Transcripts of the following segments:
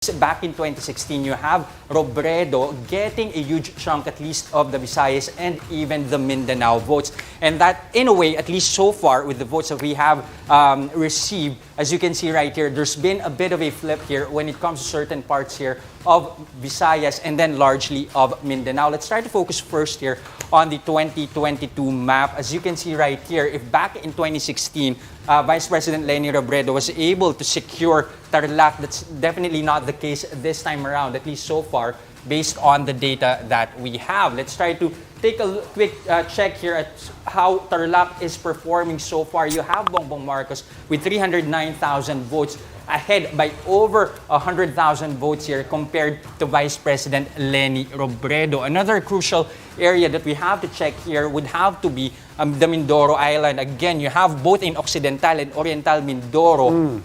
back in 2016, you have Robredo getting a huge chunk, at least, of the Visayas and even the Mindanao votes. And that, in a way, at least so far, with the votes that we have received, as you can see right here, there's been a bit of a flip here when it comes to certain parts here of Visayas and then largely of Mindanao. Let's try to focus first here on the 2022 map. As you can see right here, if back in 2016, Vice President Leni Robredo was able to secure Tarlac, that's definitely not the case this time around, at least so far, based on the data that we have. Let's try to take a quick check here at how Tarlac is performing so far. You have Bongbong Marcos with 309,000 votes, ahead by over 100,000 votes here compared to Vice President Leni Robredo. Another crucial area that we have to check here would have to be the Mindoro Island. Again, you have both in Occidental and Oriental Mindoro,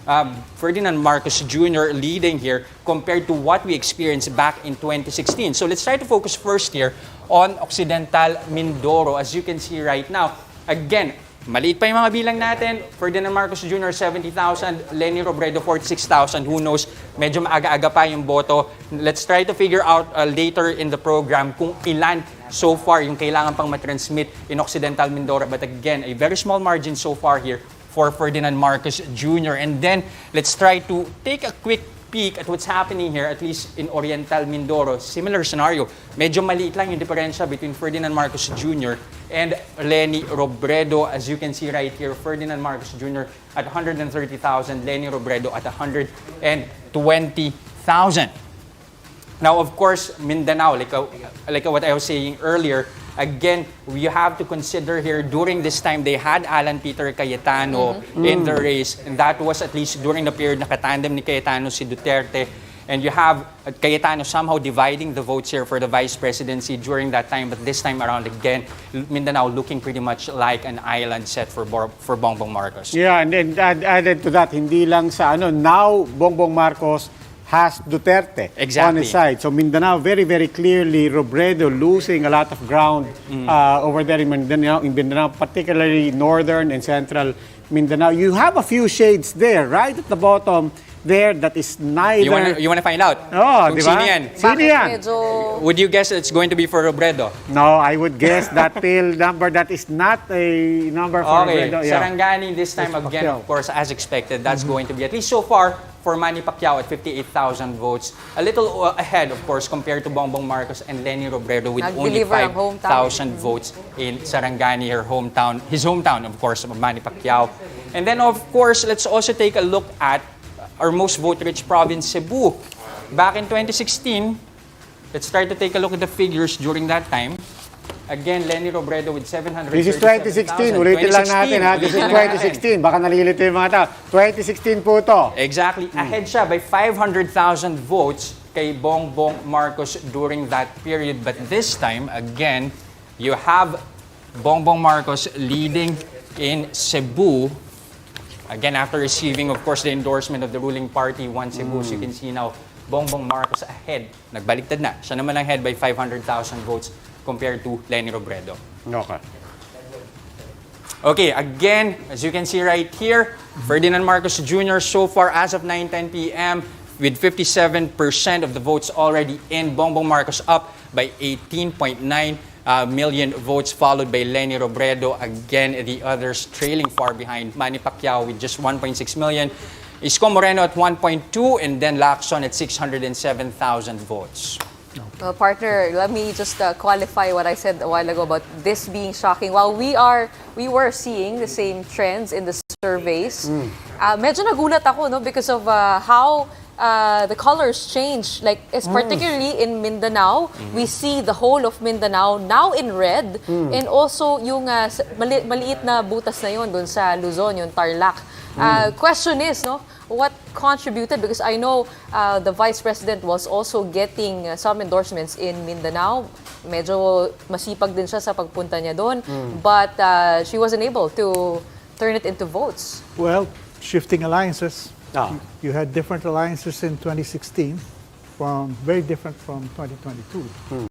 Ferdinand Marcos Jr. leading here compared to what we experienced back in 2016. So let's try to focus first here on Occidental Mindoro. As you can see right now, again, maliit pa yung mga bilang natin. Ferdinand Marcos Jr. 70,000, Leni Robredo 46,000. Who knows, medyo maaga-aga pa yung boto. Let's try to figure out later in the program kung ilan so far yung kailangan pang matransmit in Occidental Mindoro. But again, a very small margin so far here for Ferdinand Marcos Jr. And then, let's try to take a quick peek at what's happening here, at least in Oriental Mindoro. Similar scenario. Medyo maliit lang yung diferensya between Ferdinand Marcos Jr. and Leni Robredo. As you can see right here, Ferdinand Marcos Jr. at 130,000, Leni Robredo at 120,000. Now, of course, Mindanao, like what I was saying earlier, again, we have to consider here, during this time, they had Alan Peter Cayetano in the race. And that was at least during the period nakatandem ni Cayetano si Duterte. And you have Cayetano somehow dividing the votes here for the vice presidency during that time. But this time around, again, Mindanao looking pretty much like an island set for Bongbong Marcos. Yeah, and then added to that, hindi lang sa now Bongbong Marcos has Duterte on his side. So Mindanao, very, very clearly, Robredo losing a lot of ground over there in Mindanao, particularly northern and central Mindanao. You have a few shades there, right at the bottom there, that is neither... You wanna find out? Oh, kung di ba? Sino yan? Sino yan? Would you guess it's going to be for Robredo? No, I would guess that tail number, that is not a number for Robredo. Yeah. Sarangani this time again, of course, as expected, that's going to be, at least so far, for Manny Pacquiao at 58,000 votes. A little ahead, of course, compared to Bongbong Marcos and Leni Robredo with only 5,000 votes in Sarangani, his hometown, of course, of Manny Pacquiao. And then, of course, let's also take a look at our most vote-rich province, Cebu. Back in 2016, let's try to take a look at the figures during that time. Again, Leni Robredo with 737,000. This is 2016. Ulitin lang natin, ha? This is 2016. Baka nalilito yung mga tao. 2016 po ito. Exactly. Ahead siya by 500,000 votes kay Bongbong Marcos during that period. But this time, again, you have Bongbong Marcos leading in Cebu. Again, after receiving, of course, the endorsement of the ruling party, One Cebu, so you can see now, Bongbong Marcos ahead. Nagbaliktad na. Siya naman ahead by 500,000 votes compared to Leni Robredo. Okay. Okay, again, as you can see right here, Ferdinand Marcos Jr. so far as of 9:10 p.m. with 57% of the votes already in. Bongbong Marcos up by 18.9 million votes, followed by Leni Robredo. Again, the others trailing far behind. Manny Pacquiao with just 1.6 million. Isko Moreno at 1.2, and then Lacson at 607,000 votes. Partner, let me just qualify what I said a while ago about this being shocking. While we were seeing the same trends in the surveys, medyo nagulat ako, no, because of how the colors change. Like, particularly in Mindanao, we see the whole of Mindanao now in red, and also yung maliit na butas na yun dun sa Luzon, yung Tarlac. Question is, no, what contributed? Because I know the Vice President was also getting some endorsements in Mindanao. Medyo masipag din siya sa pagpunta niya doon. But she wasn't able to turn it into votes. Well, shifting alliances. You had different alliances in 2016, very different from 2022.